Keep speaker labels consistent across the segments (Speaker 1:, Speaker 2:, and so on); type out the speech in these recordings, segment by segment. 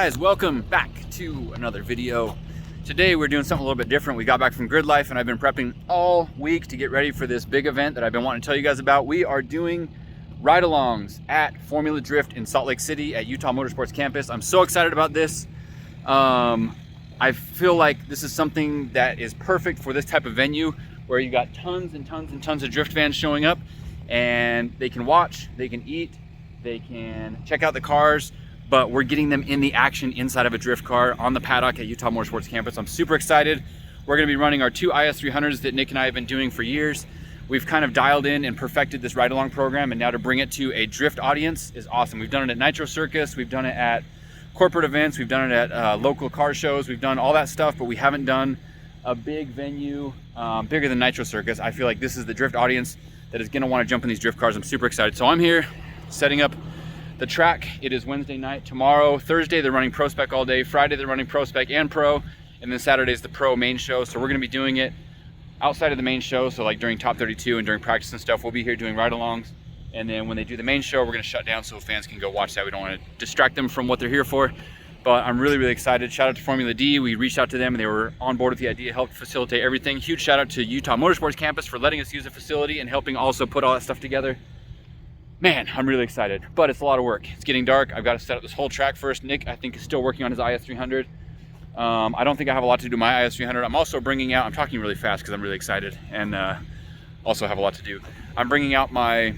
Speaker 1: guys, welcome back to another video. Today we're doing something a little bit different. We got back from grid life and I've been prepping all week to get ready for this big event that I've been wanting to tell you guys about. We are doing ride-alongs at Formula Drift in Salt Lake City at Utah Motorsports Campus. I'm so excited about this. I feel like this is something that is perfect for this type of venue where you got tons and tons and tons of drift fans showing up, and they can watch, they can eat, they can check out the cars, but we're getting them in the action inside of a drift car on the paddock at Utah Motorsports Campus. I'm super excited. We're gonna be running our two IS300s that Nick and I have been doing for years. We've kind of dialed in and perfected this ride-along program, and now to bring it to a drift audience is awesome. We've done it at Nitro Circus, we've done it at corporate events, we've done it at local car shows, we've done all that stuff, but we haven't done a big venue bigger than Nitro Circus. I feel like this is the drift audience that is gonna wanna jump in these drift cars. I'm super excited. So I'm here setting up the track. It is Wednesday night. Tomorrow, Thursday, they're running Pro Spec all day. Friday, they're running Pro Spec and Pro. And then Saturday is the Pro main show. So we're gonna be doing it outside of the main show. So like during Top 32 and during practice and stuff, we'll be here doing ride-alongs. And then when they do the main show, we're gonna shut down so fans can go watch that. We don't wanna distract them from what they're here for. But I'm really, really excited. Shout out to Formula D. We reached out to them and they were on board with the idea, helped facilitate everything. Huge shout out to Utah Motorsports Campus for letting us use the facility and helping also put all that stuff together. Man, I'm really excited, but it's a lot of work. It's getting dark. I've got to set up this whole track first. Nick, I think, is still working on his IS300. I don't think I have a lot to do with my IS300. I'm also bringing out, I'm talking really fast because I'm really excited and also have a lot to do. I'm bringing out my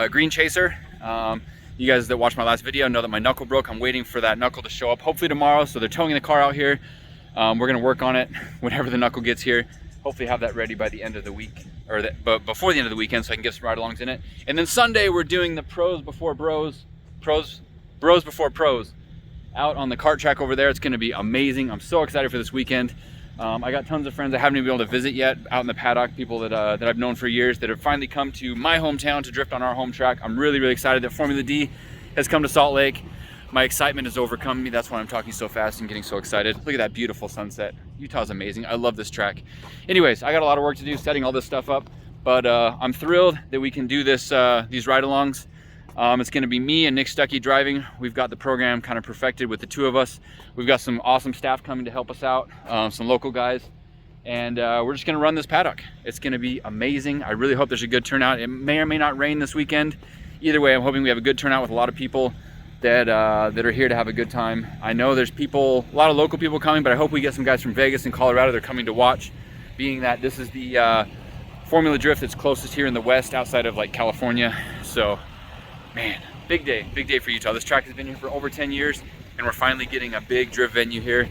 Speaker 1: Green Chaser. You guys that watched my last video know that my knuckle broke. I'm waiting for that knuckle to show up, hopefully tomorrow. So they're towing the car out here. We're gonna work on it whenever the knuckle gets here. Hopefully have that ready by the end of the week, but before the end of the weekend, so I can get some ride-alongs in it. And then Sunday, we're doing the Bros Before Pros out on the kart track over there. It's gonna be amazing. I'm so excited for this weekend. I got tons of friends I haven't even been able to visit yet out in the paddock, people that I've known for years that have finally come to my hometown to drift on our home track. I'm really, really excited that Formula D has come to Salt Lake. My excitement has overcome me. That's why I'm talking so fast and getting so excited. Look at that beautiful sunset. Utah's amazing. I love this track. Anyways, I got a lot of work to do setting all this stuff up, but I'm thrilled that we can do this, these ride-alongs. It's gonna be me and Nick Stuckey driving. We've got the program kind of perfected with the two of us. We've got some awesome staff coming to help us out, some local guys, and we're just gonna run this paddock. It's gonna be amazing. I really hope there's a good turnout. It may or may not rain this weekend. Either way, I'm hoping we have a good turnout with a lot of people that are here to have a good time. I know there's people, a lot of local people coming, but I hope we get some guys from Vegas and Colorado. They're coming to watch, being that this is the Formula Drift that's closest here in the West outside of like California. So, man, big day for Utah. This track has been here for over 10 years and we're finally getting a big drift venue here.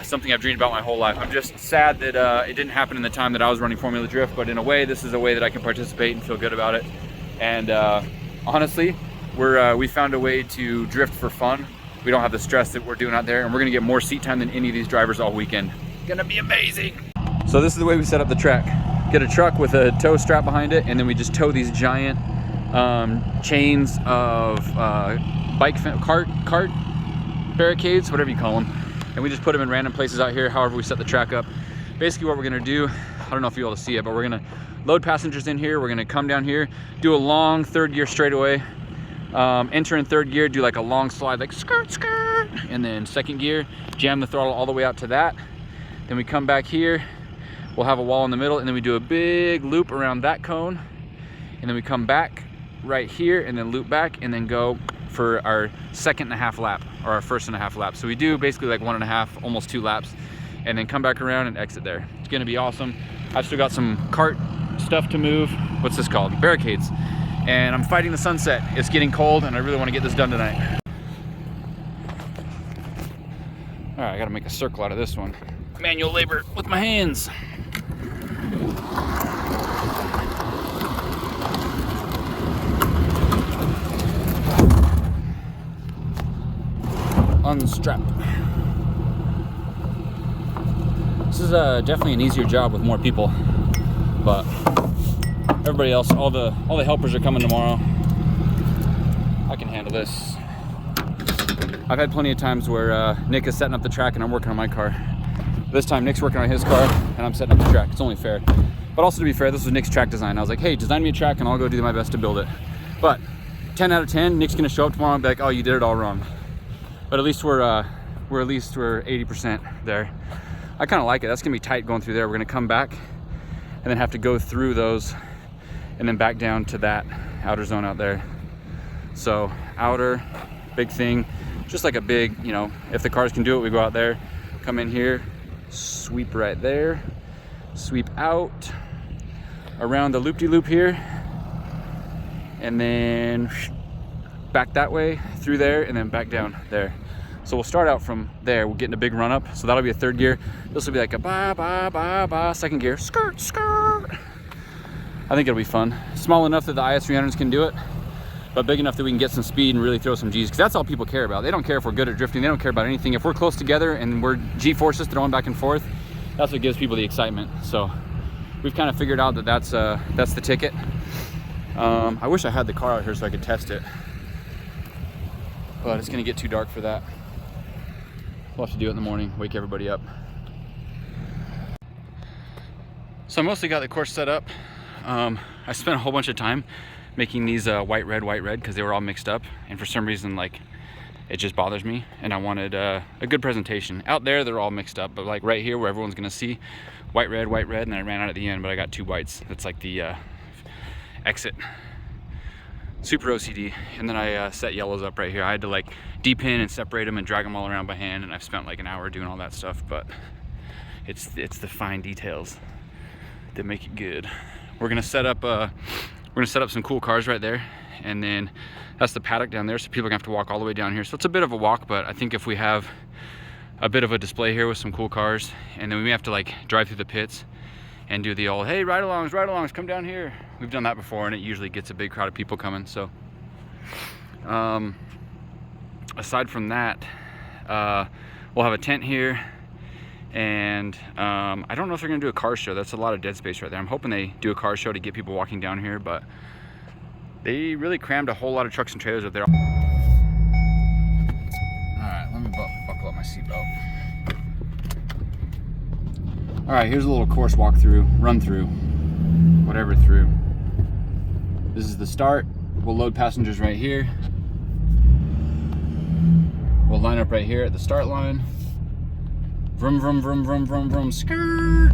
Speaker 1: Something I've dreamed about my whole life. I'm just sad that it didn't happen in the time that I was running Formula Drift, but in a way, this is a way that I can participate and feel good about it. And honestly, we found a way to drift for fun. We don't have the stress that we're doing out there, and we're gonna get more seat time than any of these drivers all weekend. It's gonna be amazing. So this is the way we set up the track. Get a truck with a tow strap behind it, and then we just tow these giant chains of cart barricades, whatever you call them, and we just put them in random places out here, however we set the track up. Basically what we're gonna do, I don't know if you'll be able to see it, but we're gonna load passengers in here. We're gonna come down here, do a long third gear straightaway, enter in third gear, do like a long slide, like skirt, skirt, and then second gear, jam the throttle all the way out to that. Then we come back here, we'll have a wall in the middle, and then we do a big loop around that cone, and then we come back right here, and then loop back, and then go for our second and a half lap, or our first and a half lap. So we do basically like 1.5, almost 2 laps, and then come back around and exit there. It's gonna be awesome. I've still got some cart stuff to move. What's this called? Barricades. And I'm fighting the sunset. It's getting cold and I really want to get this done tonight. All right, I gotta make a circle out of this one. Manual labor with my hands. Unstrap. This is definitely an easier job with more people, but everybody else, all the helpers are coming tomorrow. I can handle this. I've had plenty of times where Nick is setting up the track and I'm working on my car. This time Nick's working on his car and I'm setting up the track. It's only fair. But also to be fair, this was Nick's track design. I was like, hey, design me a track and I'll go do my best to build it. But 10 out of 10, Nick's gonna show up tomorrow and be like, oh, you did it all wrong. But at least we're 80% there. I kind of like it. That's gonna be tight going through there. We're gonna come back and then have to go through those and then back down to that outer zone out there. So outer, big thing, just like a big, you know, if the cars can do it, we go out there, come in here, sweep right there, sweep out around the loop-de-loop here, and then back that way through there and then back down there. So we'll start out from there. We'll get in a big run up. So that'll be a third gear. This will be like a ba ba ba ba, second gear, skirt skirt. I think it'll be fun. Small enough that the IS300s can do it, but big enough that we can get some speed and really throw some G's, because that's all people care about. They don't care if we're good at drifting. They don't care about anything. If we're close together and we're G-forces throwing back and forth, that's what gives people the excitement. So we've kind of figured out that that's the ticket. I wish I had the car out here so I could test it, but it's gonna get too dark for that. We'll have to do it in the morning, wake everybody up. So I mostly got the course set up. I spent a whole bunch of time making these white red because they were all mixed up, and for some reason, like, it just bothers me, and I wanted a good presentation. Out there they're all mixed up, but like right here where everyone's gonna see white red, and then I ran out at the end, but I got 2 whites. That's like the exit. Super OCD. And then I set yellows up right here. I had to like depin and separate them and drag them all around by hand, and I've spent like an hour doing all that stuff, but it's the fine details that make it good. We're gonna set up some cool cars right there, and then that's the paddock down there, so people are gonna have to walk all the way down here. So it's a bit of a walk, but I think if we have a bit of a display here with some cool cars, and then we may have to like drive through the pits and do the old, hey, ride-alongs, come down here. We've done that before, and it usually gets a big crowd of people coming. So aside from that, we'll have a tent here, and I don't know if they're gonna do a car show. That's a lot of dead space right there. I'm hoping they do a car show to get people walking down here, but they really crammed a whole lot of trucks and trailers up there. All right, let me buckle up my seatbelt. All right, here's a little course walkthrough, run through, whatever through. This is the start. We'll load passengers right here. We'll line up right here at the start line. Vroom, vroom, vroom, vroom, vroom, vroom, skirt.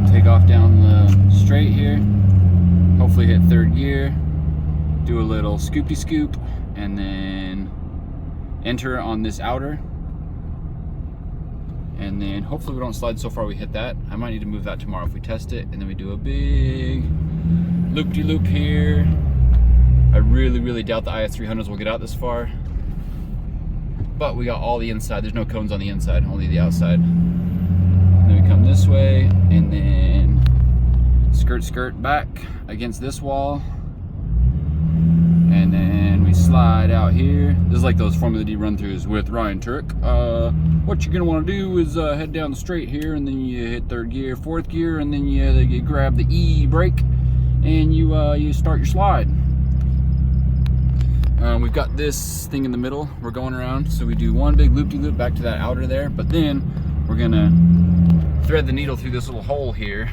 Speaker 1: Take off down the straight here. Hopefully hit third gear. Do a little scoopy scoop, and then enter on this outer. And then hopefully we don't slide so far we hit that. I might need to move that tomorrow if we test it. And then we do a big loop-de-loop here. I really doubt the IS300s will get out this far, but we got all the inside. There's no cones on the inside, only the outside. And then we come this way, and then skirt back against this wall, and then we slide out here. This is like those Formula D run-throughs with Ryan Turk. What you're gonna want to do is head down the straight here, and then you hit third gear, fourth gear, and then you grab the E brake, and you start your slide. We've got this thing in the middle we're going around, so we do one big loop-de-loop back to that outer there, but then we're gonna thread the needle through this little hole here,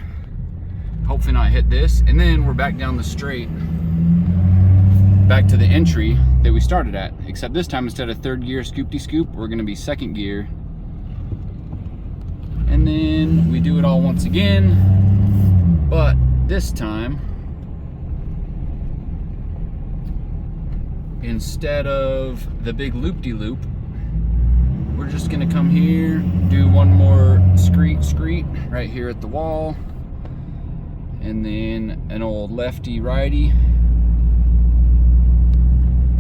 Speaker 1: hopefully not hit this, and then we're back down the straight back to the entry that we started at, except this time instead of third gear scoop-de-scoop, we're gonna be second gear, and then we do it all once again, but this time instead of the big loop-de-loop, we're just gonna come here, do one more screet right here at the wall, and then an old lefty righty,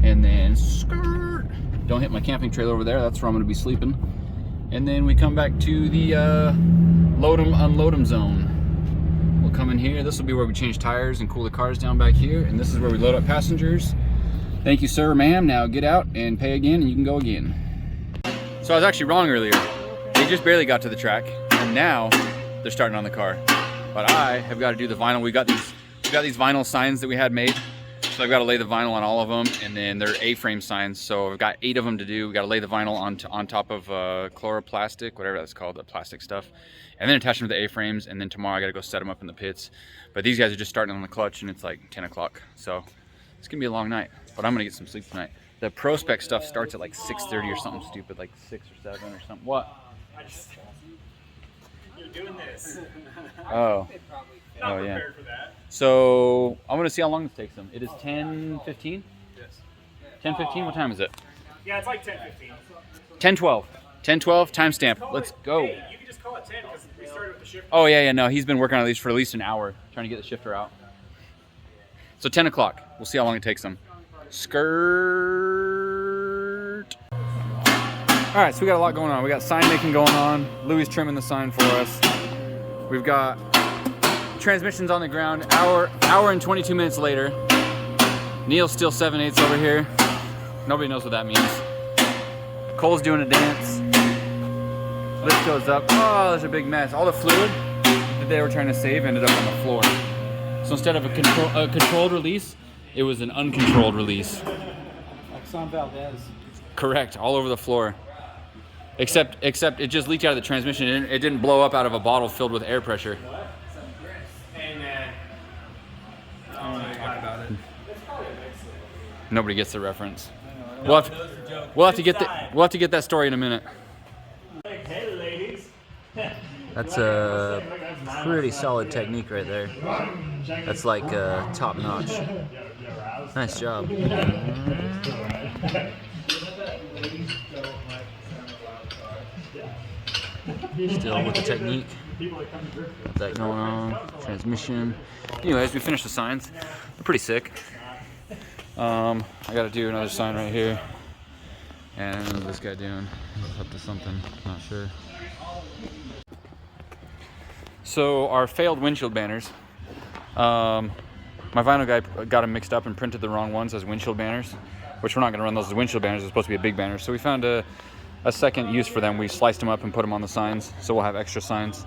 Speaker 1: and then skirt. Don't hit my camping trailer over there, that's where I'm gonna be sleeping. And then we come back to the load 'em, unload 'em zone. We'll come in here, this will be where we change tires and cool the cars down back here, and this is where we load up passengers. Thank you, sir, ma'am. Now get out and pay again, and you can go again. So I was actually wrong earlier. They just barely got to the track, and now they're starting on the car. But I have got to do the vinyl. We got these vinyl signs that we had made. So I've got to lay the vinyl on all of them, and then they're A-frame signs. So I've got 8 of them to do. We got to lay the vinyl on top of chloroplastic, whatever that's called, the plastic stuff, and then attach them to the A-frames. And then tomorrow I got to go set them up in the pits. But these guys are just starting on the clutch, and it's like 10 o'clock. So it's gonna be a long night, but I'm gonna get some sleep tonight. The pro spec stuff starts at like 6:30 or something stupid, like 6 or 7 or something. What?
Speaker 2: You're doing this.
Speaker 1: Oh.
Speaker 2: Not
Speaker 1: Oh yeah.
Speaker 2: prepared for that.
Speaker 1: So I'm gonna see how long this takes them. It is 10:15.
Speaker 2: Yes.
Speaker 1: 10:15. What time is it?
Speaker 2: Yeah, it's like 10:15.
Speaker 1: 10:12. 10:12. Timestamp. Let's go.
Speaker 2: Hey, you can just call it 10 because we started with the shift.
Speaker 1: Oh yeah, yeah. No, he's been working on these for at least an hour, trying to get the shifter out. So 10 o'clock. We'll see how long it takes them. Skirt. All right, so we got a lot going on. We got sign making going on. Louis trimming the sign for us. We've got transmissions on the ground. Hour and 22 minutes later. Neil's still 7/8 over here. Nobody knows what that means. Cole's doing a dance. Lift goes up. Oh, there's a big mess. All the fluid that they were trying to save ended up on the floor. So instead of a controlled release, it was an uncontrolled release.
Speaker 2: Like Sam Valdez.
Speaker 1: Correct, all over the floor. Except it just leaked out of the transmission. It didn't blow up out of a bottle filled with air pressure.
Speaker 2: Hey man. I don't want to talk about it.
Speaker 1: Nobody gets the reference. We'll have to get that story in a minute.
Speaker 2: Hey ladies.
Speaker 3: That's a pretty solid technique right there. That's like top notch. Nice job. Still with the technique. Got that going on. Transmission.
Speaker 1: Anyways, we finished the signs. They're pretty sick. I gotta do another sign right here. And what's this guy doing? He's up to something, not sure. So our failed windshield banners. My vinyl guy got them mixed up and printed the wrong ones as windshield banners, which we're not gonna run those as windshield banners. They're supposed to be a big banner. So we found a second use for them. We sliced them up and put them on the signs, so we'll have extra signs.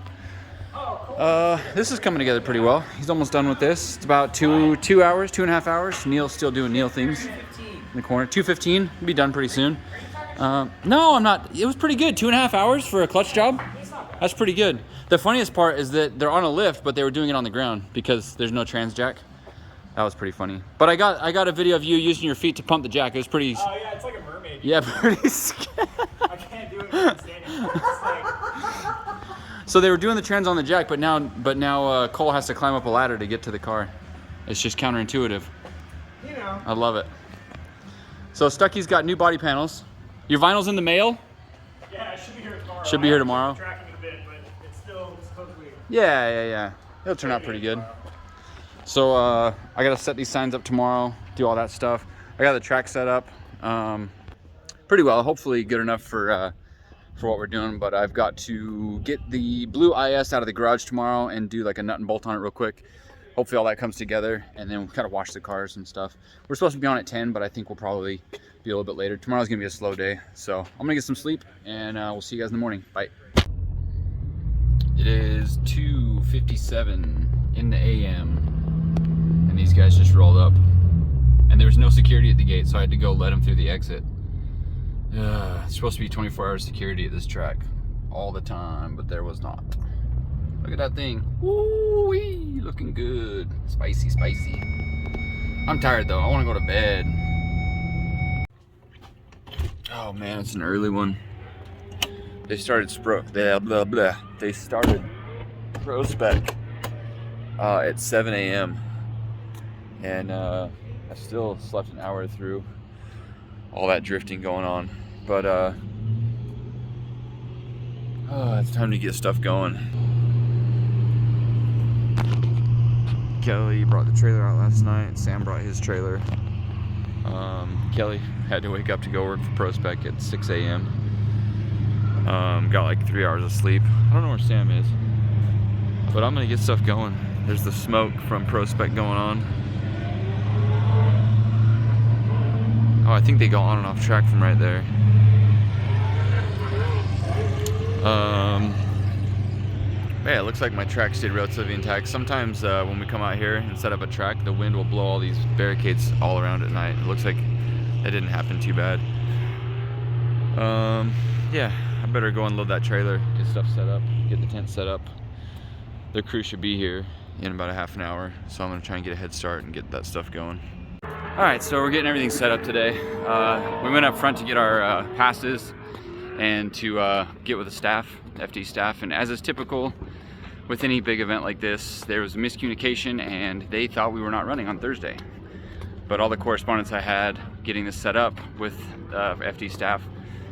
Speaker 1: This is coming together pretty well. He's almost done with this. It's about 2.5 hours. Neil's still doing Neil things in the corner. 2:15, be done pretty soon. No, I'm not. It was pretty good. 2.5 hours for a clutch job. That's pretty good. The funniest part is that they're on a lift, but they were doing it on the ground because there's no trans jack. That was pretty funny. But I got a video of you using your feet to pump the jack. It was pretty.
Speaker 2: Oh yeah, it's like a mermaid.
Speaker 1: Yeah, pretty scary.
Speaker 2: I can't do it when I'm standing. It's like,
Speaker 1: So they were doing the trans on the jack, but now Cole has to climb up a ladder to get to the car. It's just counterintuitive.
Speaker 2: you know.
Speaker 1: I love it. So Stucky's got new body panels. Your vinyl's in the mail?
Speaker 2: Yeah, it should be here tomorrow.
Speaker 1: Should be here tomorrow.
Speaker 2: I'm tracking it a bit, but it's still supposedly.
Speaker 1: Yeah. It'll turn out pretty good. So I gotta set these signs up tomorrow, do all that stuff. I got the track set up pretty well, hopefully good enough for what we're doing, but I've got to get the blue IS out of the garage tomorrow and do like a nut and bolt on it real quick. Hopefully all that comes together, and then we'll kind of wash the cars and stuff. We're supposed to be on at 10, but I think we'll probably be a little bit later. Tomorrow's gonna be a slow day, so I'm gonna get some sleep, and we'll see you guys in the morning. Bye. It is 2:57 in the AM, and these guys just rolled up. And there was no security at the gate, so I had to go let them through the exit. It's supposed to be 24-hour security at this track all the time, but there was not. Look at that thing. Woo-wee, looking good. Spicy. I'm tired though. I want to go to bed. Oh man, it's an early one. They started They started pro spec at 7 a.m. and I still slept an hour through all that drifting going on, but it's time to get stuff going. Kelly brought the trailer out last night. Sam brought his trailer. Kelly had to wake up to go work for Pro Spec at 6 a.m. Got like 3 hours of sleep. I don't know where Sam is, but I'm gonna get stuff going. There's the smoke from Pro Spec going on. Oh, I think they go on and off track from right there. Yeah, it looks like my track stayed relatively intact. Sometimes when we come out here and set up a track, the wind will blow all these barricades all around at night. It looks like that didn't happen too bad. Yeah, I better go and load that trailer, get stuff set up, get the tent set up. The crew should be here in about a half an hour, so I'm gonna try and get a head start and get that stuff going. All right, so we're getting everything set up today. We went up front to get our passes and to get with the staff, FD staff, and as is typical with any big event like this, there was a miscommunication and they thought we were not running on Thursday. But all the correspondence I had getting this set up with FD staff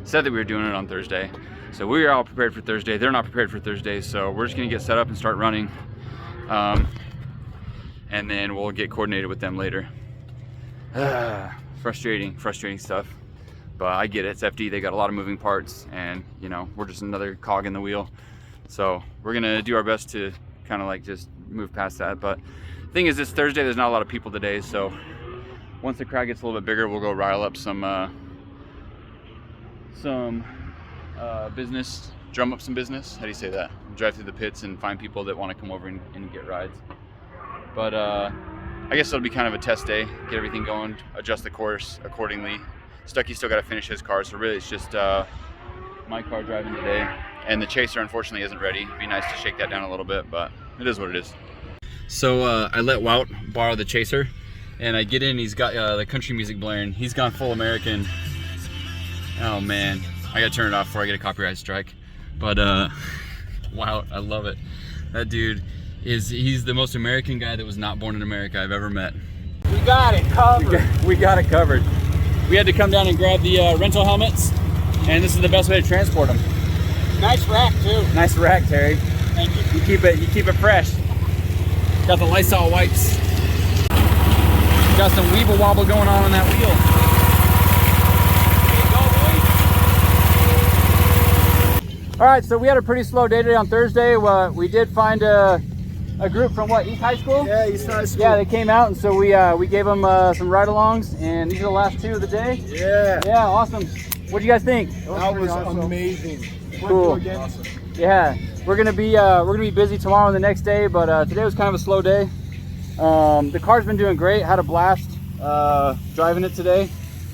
Speaker 1: said that we were doing it on Thursday. So we are all prepared for Thursday. They're not prepared for Thursday, so we're just gonna get set up and start running. And then we'll get coordinated with them later. Frustrating stuff. But I get it, it's FD, they got a lot of moving parts, and you know, we're just another cog in the wheel. So we're gonna do our best to kind of like just move past that. But the thing is, it's Thursday, there's not a lot of people today, so once the crowd gets a little bit bigger, we'll go rile up some business, drum up some business. How do you say that? Drive through the pits and find people that want to come over and get rides. But I guess it'll be kind of a test day, get everything going, adjust the course accordingly. Stucky's still got to finish his car, so really it's just my car driving today. And the Chaser unfortunately isn't ready. It'd be nice to shake that down a little bit, but it is what it is. So I let Wout borrow the Chaser, and I get in, he's got the country music blaring. He's gone full American. Oh man, I gotta turn it off before I get a copyright strike. But Wout, I love it. That dude he's the most American guy that was not born in America I've ever met.
Speaker 2: We got it covered.
Speaker 1: We got it covered. We had to come down and grab the rental helmets, and this is the best way to transport them.
Speaker 2: Nice rack too.
Speaker 1: Nice rack, Terry.
Speaker 2: Thank you.
Speaker 1: You keep it fresh. Got the Lysol wipes. Got some weeble wobble going on that wheel. All right, so we had a pretty slow day today on Thursday. We did find a group from what, East High School?
Speaker 2: Yeah, East High School.
Speaker 1: Yeah, they came out, and so we gave them some ride-alongs, and these are the last two of the day.
Speaker 2: Yeah.
Speaker 1: Yeah, awesome. What do you guys think?
Speaker 2: That was amazing.
Speaker 1: Cool.
Speaker 2: Awesome.
Speaker 1: Yeah, we're gonna be busy tomorrow and the next day, but today was kind of a slow day. The car's been doing great. Had a blast driving it today.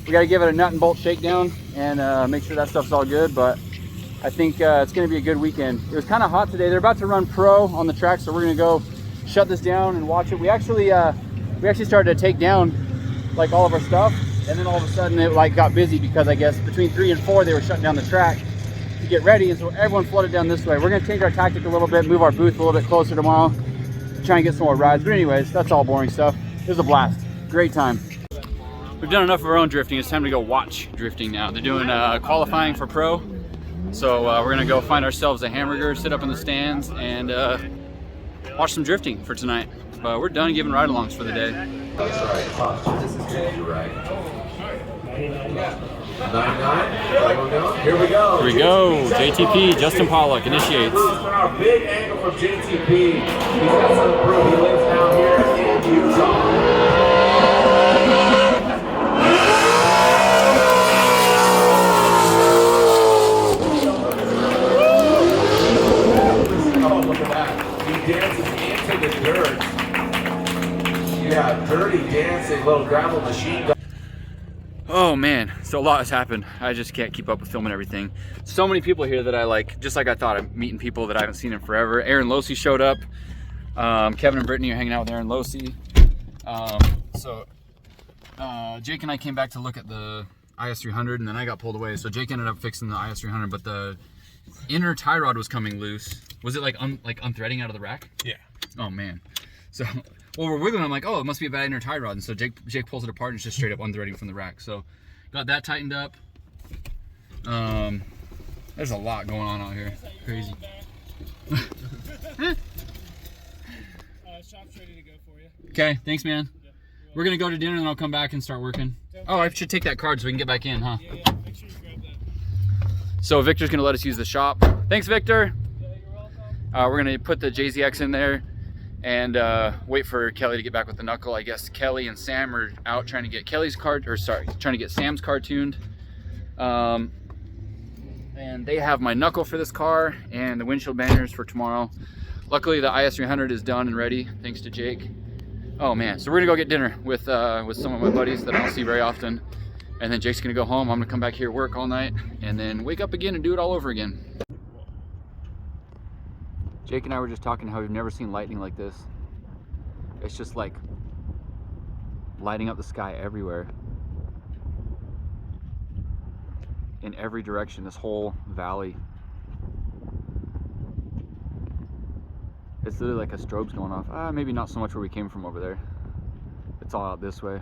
Speaker 1: We got to give it a nut and bolt shakedown and make sure that stuff's all good. But I think it's gonna be a good weekend. It was kind of hot today. They're about to run pro on the track, so we're gonna go shut this down and watch it. We actually started to take down like all of our stuff, and then all of a sudden it like got busy because I guess between 3 and 4 they were shutting down the track to get ready, and so everyone flooded down this way. We're gonna change our tactic a little bit, move our booth a little bit closer tomorrow to try and get some more rides. But anyways, that's all boring stuff. It was a blast. Great time. We've done enough of our own drifting. It's time to go watch drifting now. They're doing qualifying for pro. So we're gonna go find ourselves a hamburger, sit up in the stands, and watch some drifting for tonight. But we're done giving ride-alongs for the day.
Speaker 4: That's right. This is gonna be right. Here we go.
Speaker 1: Here we go. JTP, Justin Pollock initiates.
Speaker 4: Our big angle from JTP. He's got some proof. He lives down here in Utah. Dances into the dirt. Yeah, dirty dancing, little gravel machine gun.
Speaker 1: Oh man, so a lot has happened. I just can't keep up with filming everything. So many people here that I like, just like I thought. I'm meeting people that I haven't seen in forever. Aaron Losey showed up. Kevin and Brittany are hanging out with Aaron Losey. Jake and I came back to look at the IS300, and then I got pulled away. So Jake ended up fixing the IS300, but the inner tie rod was coming loose. Was it like unthreading out of the rack? Yeah. Oh man. So, well, we're wiggling. I'm like, oh, it must be a bad inner tie rod. And so Jake pulls it apart and it's just straight up unthreading from the rack. So, got that tightened up. There's a lot going on out here. Crazy.
Speaker 2: Shop's ready to go for you.
Speaker 1: Okay, thanks, man. We're gonna go to dinner and I'll come back and start working. Oh, I should take that card so we can get back in, huh?
Speaker 2: Yeah, make sure you grab that.
Speaker 1: So Victor's gonna let us use the shop. Thanks, Victor.
Speaker 2: Yeah, you're welcome.
Speaker 1: We're gonna put the JZX in there and wait for Kelly to get back with the knuckle. I guess Kelly and Sam are out trying to get trying to get Sam's car tuned. And they have my knuckle for this car and the windshield banners for tomorrow. Luckily, the IS300 is done and ready, thanks to Jake. Oh man, so we're gonna go get dinner with some of my buddies that I don't see very often. And then Jake's gonna go home. I'm gonna come back here, work all night, and then wake up again and do it all over again. Jake and I were just talking how we've never seen lightning like this. It's just like lighting up the sky everywhere. In every direction, this whole valley. It's literally like a strobe's going off. Maybe not so much where we came from over there. It's all out this way.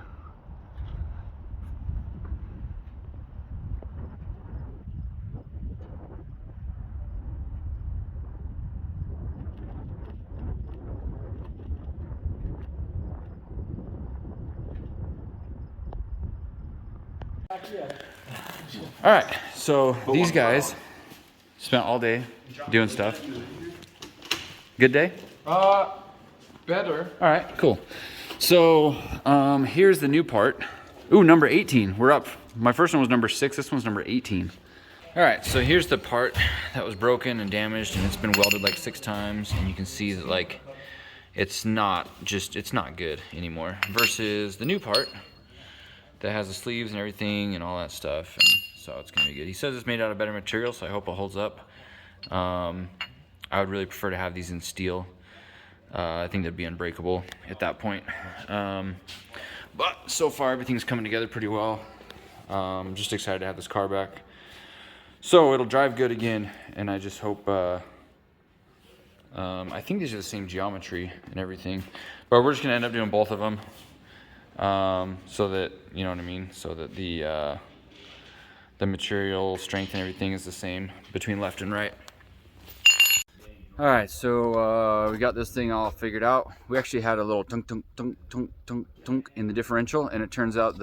Speaker 1: All right, so these guys spent all day doing stuff. Good day?
Speaker 2: Better.
Speaker 1: All right, cool. So here's the new part. Ooh, number 18, we're up. My first one was number 6, this one's number 18. All right, so here's the part that was broken and damaged, and it's been welded like 6 times, and you can see that like it's not good anymore versus the new part that has the sleeves and everything and all that stuff, and so it's gonna be good. He says it's made out of better material, so I hope it holds up. I would really prefer to have these in steel. I think that'd be unbreakable at that point. But so far everything's coming together pretty well. I'm just excited to have this car back. So it'll drive good again, and I just hope, I think these are the same geometry and everything, but we're just gonna end up doing both of them. So that, you know what I mean, so that the material strength and everything is the same between left and right. All right, so we got this thing all figured out. We actually had a little tunk tunk tunk tunk tunk tunk in the differential, and it turns out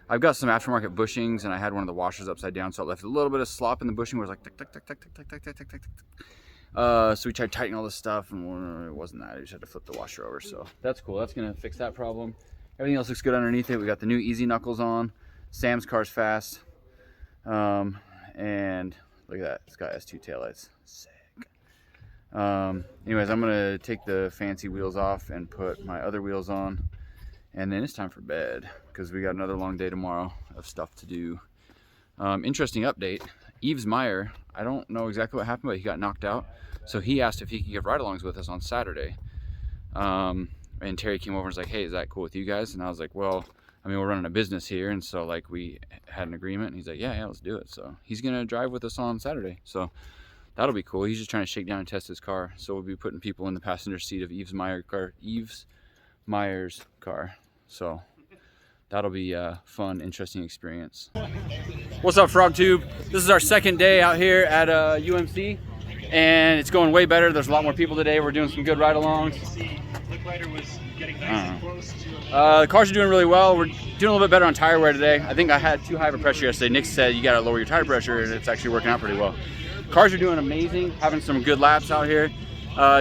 Speaker 1: I've got some aftermarket bushings, and I had one of the washers upside down, so it left a little bit of slop in the bushing where it was like tick tick tick tick tick tick tick tick tick tick tick. So we tried tightening all this stuff, and it wasn't that. I just had to flip the washer over, so that's cool. That's gonna fix that problem. Everything else looks good underneath it. We got the new easy knuckles on. Sam's car's fast. And look at that, it's got S2 taillights. Sick. Anyways, I'm gonna take the fancy wheels off and put my other wheels on, and then it's time for bed because we got another long day tomorrow of stuff to do. Interesting update. Yves Meyer, I don't know exactly what happened, but he got knocked out. So he asked if he could give ride-alongs with us on Saturday. And Terry came over and was like, hey, is that cool with you guys? And I was like, well, I mean, we're running a business here, and so like we had an agreement, and he's like, yeah, let's do it. So he's gonna drive with us on Saturday, so that'll be cool. He's just trying to shake down and test his car, so we'll be putting people in the passenger seat of Yves Meyer's car, so that'll be a fun, interesting experience. What's up, FrogTube? This is our second day out here at UMC, and it's going way better. There's a lot more people today. We're doing some good ride-alongs. The cars are doing really well. We're doing a little bit better on tire wear today. I think I had too high of a pressure yesterday. Nick said you gotta lower your tire pressure, and it's actually working out pretty well. Cars are doing amazing, having some good laps out here.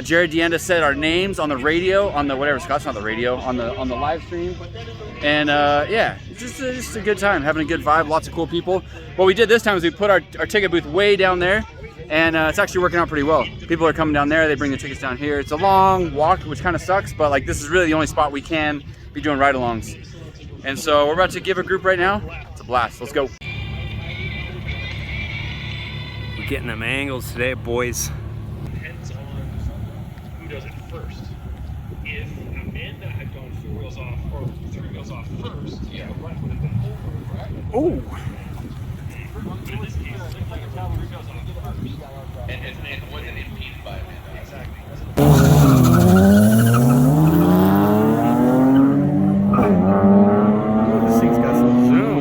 Speaker 1: Jared Deenda said our names on the radio, on the whatever, Scott's not the radio, on the live stream. And yeah, it's just a good time, having a good vibe, lots of cool people. What we did this time is we put our ticket booth way down there, and it's actually working out pretty well. People are coming down there, they bring the tickets down here. It's a long walk, which kind of sucks, but like this is really the only spot we can be doing ride-alongs. And so we're about to give a group right now. It's a blast, let's go.
Speaker 2: We're getting them angles today, boys.
Speaker 5: Depends on who does it first. If Amanda had gone 4 wheels off or 3 wheels off first, yeah, right would have been over, right?
Speaker 2: Oh!
Speaker 5: But in this case, it looks like a 3 wheels off first.
Speaker 4: And wasn't impeded by Amanda.
Speaker 5: Exactly.
Speaker 2: This thing's got some zoom.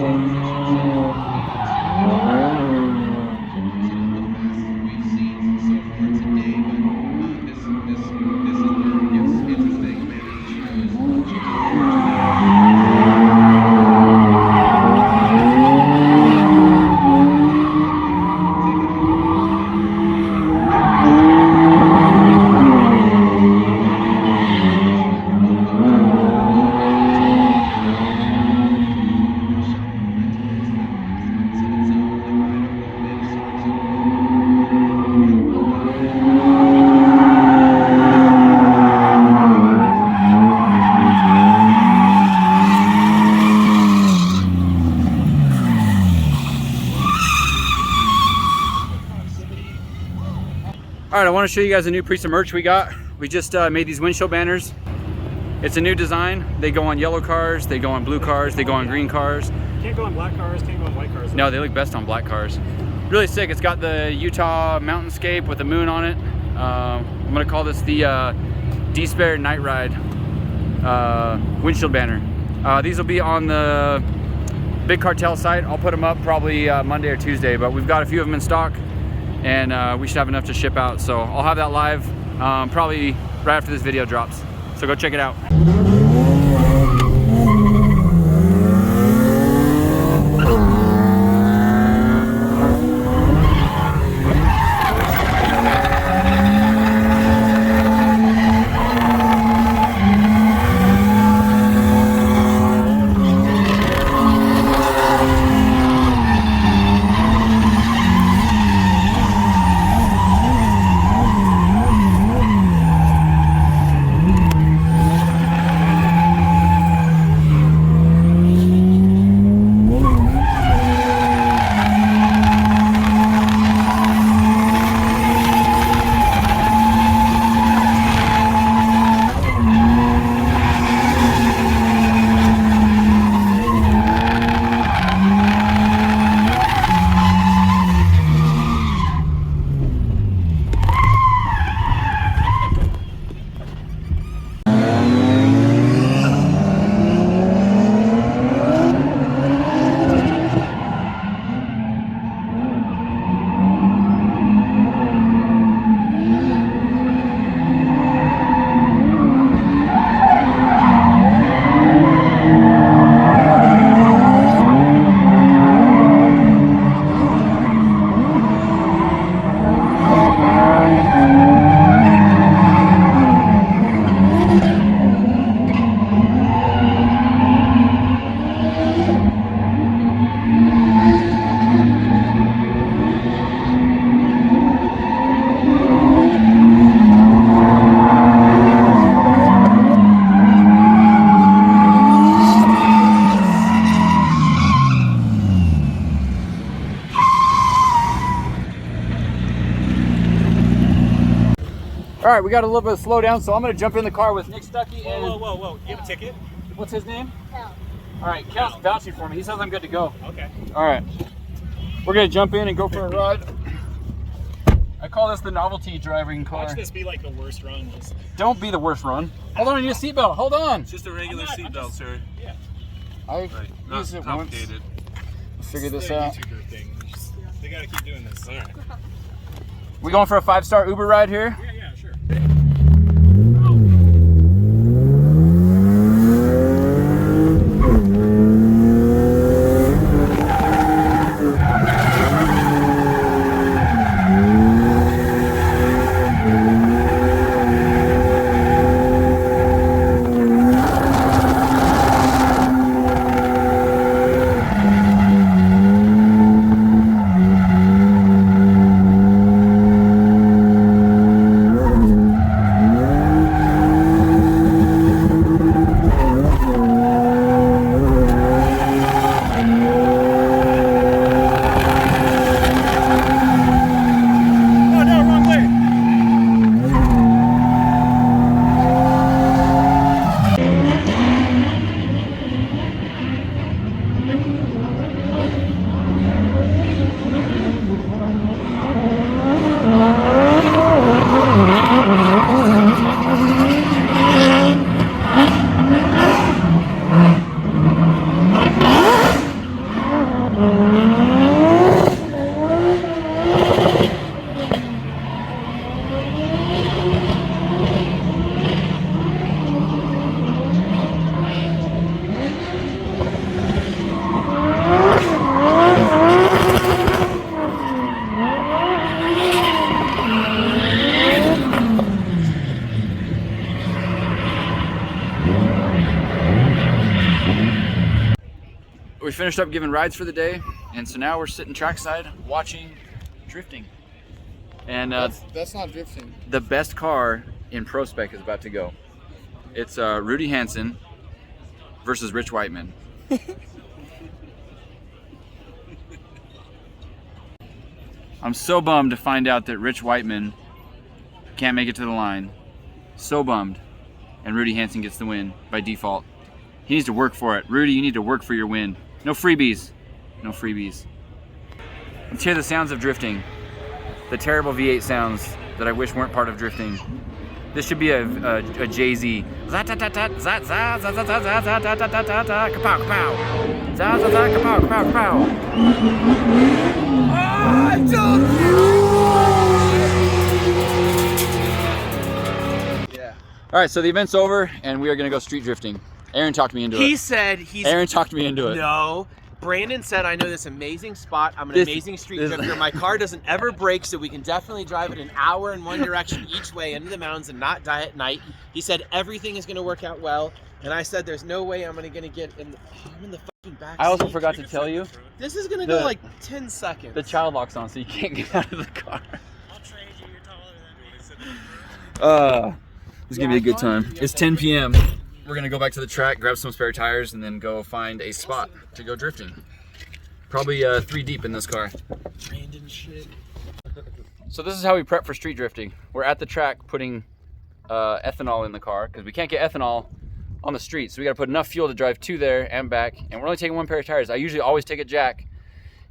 Speaker 1: All right, I want to show you guys a new piece of merch we got. We just made these windshield banners. It's a new design. They go on yellow cars, they go on blue cars, they go on green cars.
Speaker 2: Can't go on black cars, can't go on white cars.
Speaker 1: No, they look best on black cars. Really sick. It's got the Utah mountainscape with the moon on it. I'm gonna call this the Despair Night Ride windshield banner. These will be on the Big Cartel site. I'll put them up probably Monday or Tuesday, but we've got a few of them in stock, and we should have enough to ship out. So I'll have that live probably right after this video drops. So go check it out. All right, we got a little bit of slowdown, so I'm gonna jump in the car with Nick Stuckey and...
Speaker 2: Whoa. You have a ticket?
Speaker 1: What's his name?
Speaker 6: Cal.
Speaker 1: All right, Cal's vouching for me. He says I'm good to go.
Speaker 2: Okay.
Speaker 1: All right. We're gonna jump in and go for a ride. I call this the novelty driving car.
Speaker 2: Watch this be like the worst run. Just...
Speaker 1: Don't be the worst run. Hold on to your seatbelt. Hold on.
Speaker 7: It's just a regular seatbelt, sir.
Speaker 2: Yeah.
Speaker 1: I
Speaker 7: Right.
Speaker 1: used it once.
Speaker 7: Complicated.
Speaker 1: Figure this
Speaker 2: Their
Speaker 1: out.
Speaker 2: YouTuber thing. They gotta keep doing this. All right.
Speaker 1: We going for a 5-star Uber ride here?
Speaker 2: Yeah, sure.
Speaker 1: We finished up giving rides for the day, and so now we're sitting trackside watching drifting. And
Speaker 8: that's not drifting.
Speaker 1: the best car in Pro Spec is about to go. It's Rudy Hansen versus Rich Whiteman. I'm so bummed to find out that Rich Whiteman can't make it to the line. So bummed. and Rudy Hansen gets the win by default. He needs to work for it. Rudy, you need to work for your win. No freebies. No freebies. Let's hear the sounds of drifting. The terrible V8 sounds that I wish weren't part of drifting. This should be a Jay-Z. Kapow, kapow. Kapow, kapow, kapow. I told you! Yeah. All right, so the event's over, and we are gonna go street drifting. Aaron talked me into it.
Speaker 2: He said he's.
Speaker 1: Aaron talked me into it.
Speaker 2: No. Brandon said, I know this amazing spot. I'm an amazing street drifter. My car doesn't ever break, so we can definitely drive it an hour in one direction each way into the mountains and not die at night. He said everything is going to work out well. And I said, there's no way I'm going to get in the, I'm in the fucking back
Speaker 1: I also
Speaker 2: seat.
Speaker 1: forgot to tell you.
Speaker 2: This is going to go like 10 seconds.
Speaker 1: The child lock's on, so you can't get out of the car.
Speaker 5: I'll trade you. You're taller than me.
Speaker 1: This is going to be a good time. It's 10 p.m. We're gonna go back to the track, grab some spare tires, and then go find a spot to go drifting. Probably 3 deep in this car.
Speaker 2: Brandon shit.
Speaker 1: So this is how we prep for street drifting. We're at the track putting ethanol in the car because we can't get ethanol on the street. So we gotta put enough fuel to drive to there and back. And we're only taking 1 pair of tires. I usually always take a jack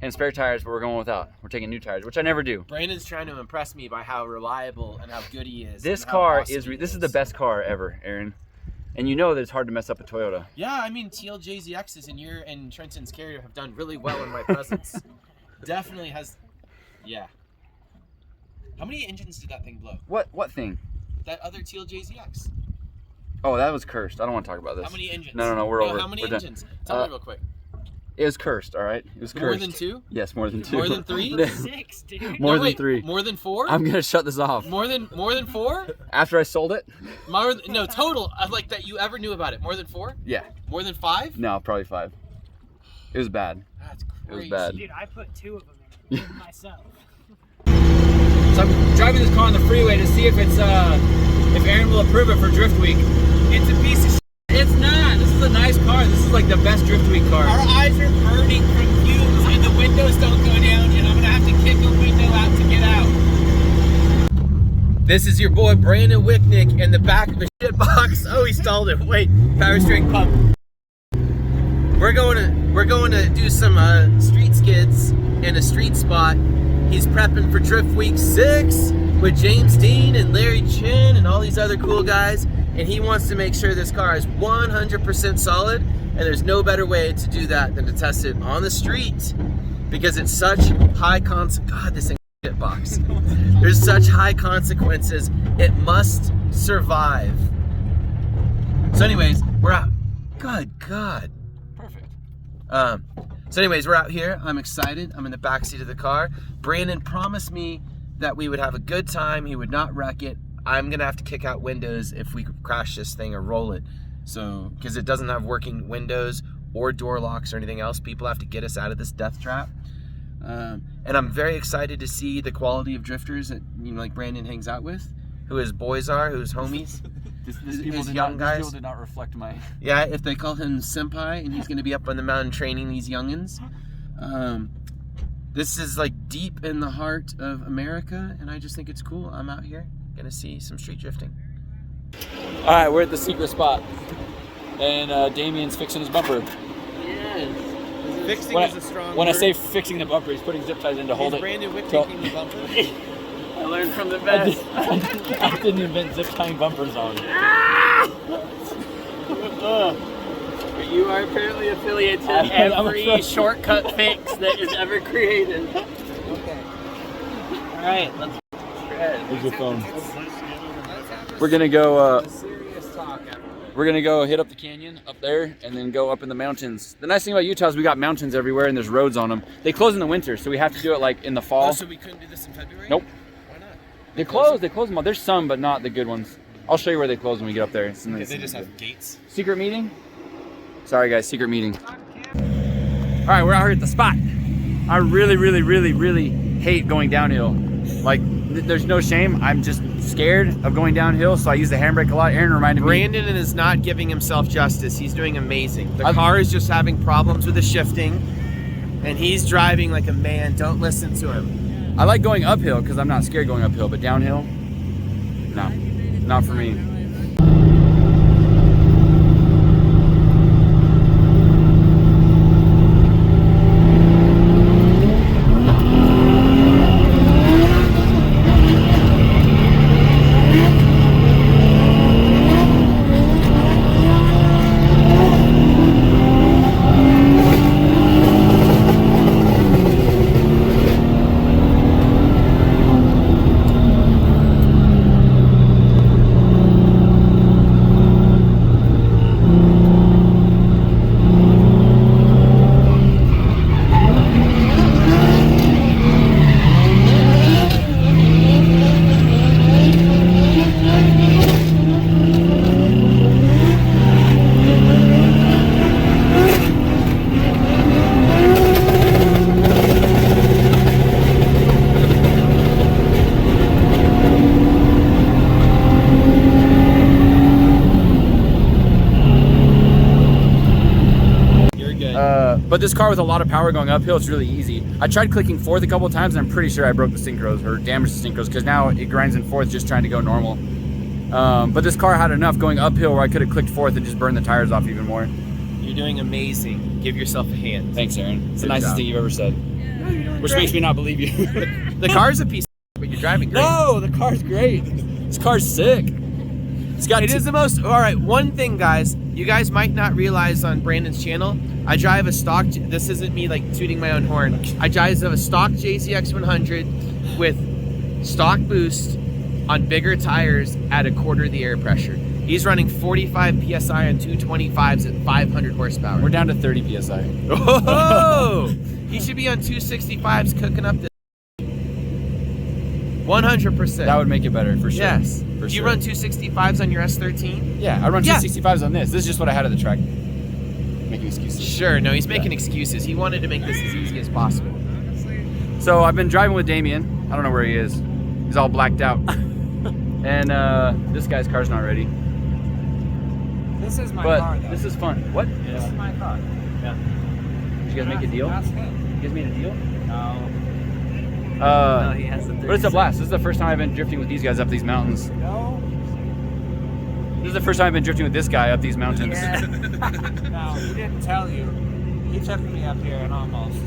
Speaker 1: and spare tires, but we're going without. We're taking new tires, which I never do.
Speaker 2: Brandon's trying to impress me by how reliable and how good he is.
Speaker 1: This car is the best car ever, Aaron. And you know that it's hard to mess up a Toyota.
Speaker 2: Yeah, I mean, Teal JZXs and your and Trenton's Carrier have done really well in my presence. Definitely has, yeah. How many engines did that thing blow?
Speaker 1: What thing?
Speaker 2: That other Teal JZX.
Speaker 1: Oh, that was cursed. I don't want to talk about this.
Speaker 2: How many engines?
Speaker 1: No, we're over.
Speaker 2: How many
Speaker 1: we're
Speaker 2: engines? Tell me real quick.
Speaker 1: It was cursed, all right? It was cursed.
Speaker 2: More than 2?
Speaker 1: Yes, more than 2.
Speaker 2: More than 3?
Speaker 5: 6, dude.
Speaker 1: More
Speaker 2: No,
Speaker 1: than
Speaker 2: wait,
Speaker 1: 3.
Speaker 2: More than 4?
Speaker 1: I'm gonna shut this off.
Speaker 2: More than 4?
Speaker 1: After I sold it?
Speaker 2: No, total of like that you ever knew about it. More than 4?
Speaker 1: Yeah.
Speaker 2: More than 5?
Speaker 1: No, probably 5. It was bad.
Speaker 2: That's crazy.
Speaker 1: It was bad.
Speaker 5: Dude, I put 2 of them in it myself.
Speaker 1: So I'm driving this car on the freeway to see if it's if Aaron will approve it for Drift Week. It's a piece of shit. It's not. This is a nice car. This is like the best Drift Week car.
Speaker 2: Our eyes are burning from fumes and the windows don't go down and I'm gonna have to kick a window out to get out. This is your boy Brandon Wicknick in the back of a shit box. Oh, he stalled it. Wait, power steering pump. We're going to do some street skids in a street spot. He's prepping for Drift Week 6 with James Dean and Larry Chin and all these other cool guys. And he wants to make sure this car is 100% solid, and there's no better way to do that than to test it on the street because it's such high God, this thing is a shit box. There's such high consequences. It must survive. So anyways, we're out. Good God.
Speaker 1: Perfect.
Speaker 2: So anyways, we're out here. I'm excited. I'm in the backseat of the car. Brandon promised me that we would have a good time. He would not wreck it. I'm gonna have to kick out windows if we crash this thing or roll it. So, because it doesn't have working windows or door locks or anything else, people have to get us out of this death trap. And I'm very excited to see the quality of drifters that like Brandon hangs out with, who his boys are, who his homies.
Speaker 1: These people
Speaker 2: His young guys.
Speaker 1: These people did not reflect my.
Speaker 2: Yeah, if they call him senpai, and he's gonna be up on the mountain training these youngins. This is like deep in the heart of America, and I just think it's cool. I'm out here gonna see some street drifting.
Speaker 1: All right, we're at the secret spot, and Damien's fixing his bumper.
Speaker 2: Yes. Fixing
Speaker 1: When
Speaker 2: is a strong
Speaker 1: When I
Speaker 2: word.
Speaker 1: say fixing the bumper, he's putting zip ties in to hold it.
Speaker 2: Brandon Wick
Speaker 1: So-
Speaker 2: taking the bumper.
Speaker 5: I learned from the best.
Speaker 1: I didn't invent zip tying bumpers on.
Speaker 5: You are apparently affiliated to
Speaker 1: I'm
Speaker 5: every
Speaker 1: a-
Speaker 5: shortcut fix that is ever created.
Speaker 2: Okay.
Speaker 5: All right, let's shred.
Speaker 1: Here's your phone. We're gonna go.
Speaker 2: Serious talk after this.
Speaker 1: We're gonna go hit up the canyon up there, and then go up in the mountains. The nice thing about Utah is we got mountains everywhere, and there's roads on them. They close in the winter, so we have to do it like in the fall.
Speaker 2: Oh, so we couldn't do this in February?
Speaker 1: Nope.
Speaker 2: Why not?
Speaker 1: They close them all. There's some, but not the good ones. I'll show you where they close when we get up there.
Speaker 2: Okay, they just have gates.
Speaker 1: Secret meeting? Sorry guys, secret meeting. All right, we're out here at the spot. I really hate going downhill. Like, there's no shame. I'm just scared of going downhill, so I use the handbrake a lot. Aaron reminded me.
Speaker 2: Brandon is not giving himself justice. He's doing amazing. The car is just having problems with the shifting, and he's driving like a man. Don't listen to him.
Speaker 1: I like going uphill because I'm not scared going uphill, but downhill, no, not for me. But this car with a lot of power going uphill, it's really easy. I tried clicking fourth a couple of times, and I'm pretty sure I broke the synchros or damaged the synchros because now it grinds in fourth just trying to go normal. But this car had enough going uphill where I could have clicked fourth and just burned the tires off even more.
Speaker 2: You're doing amazing. Give yourself a hand.
Speaker 1: Thanks, Aaron. It's the
Speaker 2: Good
Speaker 1: nicest
Speaker 2: job.
Speaker 1: thing you've ever said. Which makes me not believe you.
Speaker 2: The car's a piece of but you're driving great.
Speaker 1: No, the car's great. This car's sick. It's got
Speaker 2: It is the most. All right, one thing, guys. You guys might not realize on Brandon's channel, I drive a stock. This isn't me like tooting my own horn. I drive a stock JZX 100 with stock boost on bigger tires at a quarter of the air pressure. He's running 45 psi on 225s at 500 horsepower.
Speaker 1: We're down to 30 psi.
Speaker 2: Oh! He should be on 265s cooking up this. 100%.
Speaker 1: That would make it better for sure.
Speaker 2: Yes.
Speaker 1: For
Speaker 2: Do you
Speaker 1: sure.
Speaker 2: run 265s on your S13?
Speaker 1: Yeah, I run
Speaker 2: Yeah.
Speaker 1: 265s on this. This is just what I had at the track. Making excuses.
Speaker 2: Sure. No, he's making excuses. He wanted to make this as easy as possible.
Speaker 1: So I've been driving with Damien. I don't know where he is. He's all blacked out. And this guy's car's not ready.
Speaker 6: This is my
Speaker 1: But
Speaker 6: car, though.
Speaker 1: this is fun. What?
Speaker 6: This is my car.
Speaker 1: Yeah. Did you guys make a deal?
Speaker 6: That's him.
Speaker 1: You guys made a deal?
Speaker 6: No. No, he has the
Speaker 1: But it's a blast. This is the first time I've been drifting with these guys up these mountains.
Speaker 6: No.
Speaker 1: This is the first time I've been drifting with this guy up these mountains.
Speaker 6: Yeah. No, he didn't tell you. He took me up here and almost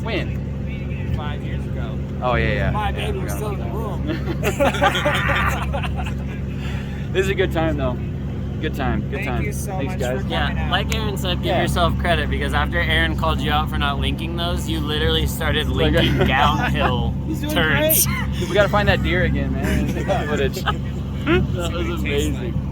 Speaker 1: When?
Speaker 6: 5 years ago.
Speaker 1: Oh, yeah.
Speaker 6: My
Speaker 1: Yeah,
Speaker 6: baby
Speaker 1: I
Speaker 6: was
Speaker 1: forgot
Speaker 6: still in the
Speaker 1: about
Speaker 6: room.
Speaker 1: This is a good time, though. Good time. Good
Speaker 6: Thank
Speaker 1: time.
Speaker 6: you so
Speaker 1: Thanks,
Speaker 6: much
Speaker 1: guys.
Speaker 6: for
Speaker 3: Yeah,
Speaker 6: coming out.
Speaker 3: like Aaron said, give
Speaker 1: Yeah.
Speaker 3: yourself credit because after Aaron called you out for not linking those, you literally started linking downhill turns.
Speaker 1: We gotta find that deer again, man. Take that footage. That was amazing.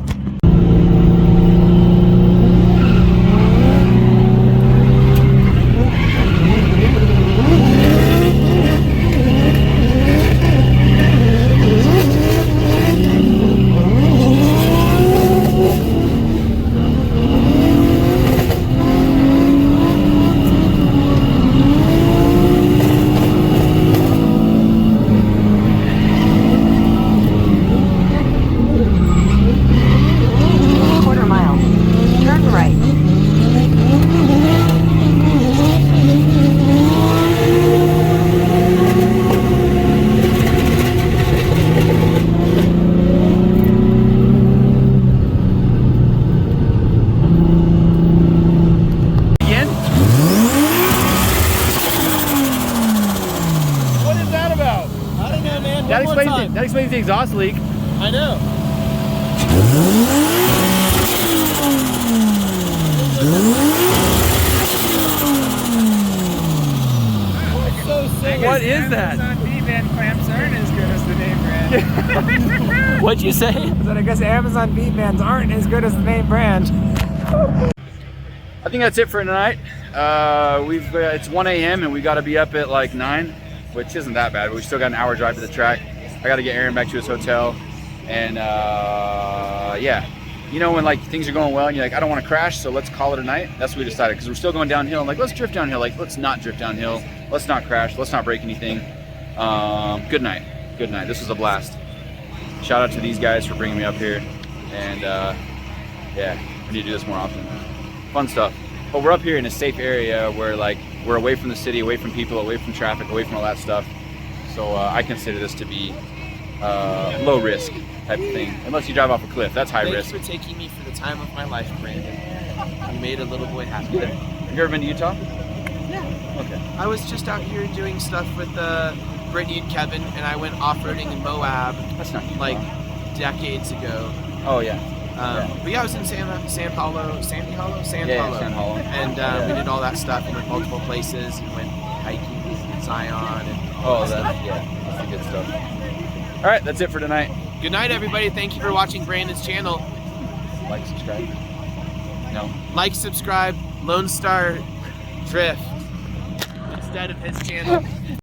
Speaker 7: Quarter mile. Turn right.
Speaker 1: Again? What is that about?
Speaker 2: I don't know, man.
Speaker 1: That explains the exhaust leak.
Speaker 2: I know.
Speaker 1: What is that?
Speaker 6: Amazon V-band clamps aren't as good as the name brand.
Speaker 3: What'd you say?
Speaker 6: But I guess Amazon V-bands aren't as good as the name brand.
Speaker 1: I think that's it for tonight. It's 1 a.m. and we got to be up at like 9, which isn't that bad. But we still got an hour drive to the track. I got to get Aaron back to his hotel, and yeah, you know when like things are going well and you're like, I don't want to crash, so let's call it a night. That's what we decided because we're still going downhill. I'm like, let's drift downhill. Like, let's not drift downhill. Let's not crash. Let's not break anything. Good night. Good night. This was a blast. Shout out to these guys for bringing me up here, and yeah, we need to do this more often. Fun stuff. But we're up here in a safe area where like we're away from the city, away from people, away from traffic, away from all that stuff. So I consider this to be low risk type of thing. Unless you drive off a cliff, that's high risk.
Speaker 2: Thanks for taking me for the time of my life, Brandon. You made a little boy happy.
Speaker 1: Have you ever been to Utah?
Speaker 2: Yeah.
Speaker 1: Okay.
Speaker 2: I was just out here doing stuff with Brittany and Kevin, and I went off-roading in Moab
Speaker 1: That's not Utah.
Speaker 2: like decades ago.
Speaker 1: Oh yeah.
Speaker 2: But yeah, I was in San Paulo, Sandy Hollow? San
Speaker 1: Yeah,
Speaker 2: Paulo.
Speaker 1: San Paulo.
Speaker 2: And we did all that stuff and went multiple places and went hiking in Zion. And
Speaker 1: Oh, that's the good stuff. All right, that's it for tonight.
Speaker 2: good night, everybody. Thank you for watching Brandon's channel.
Speaker 1: Like, subscribe. No.
Speaker 2: Like, subscribe, Lone Star Drift instead of his channel.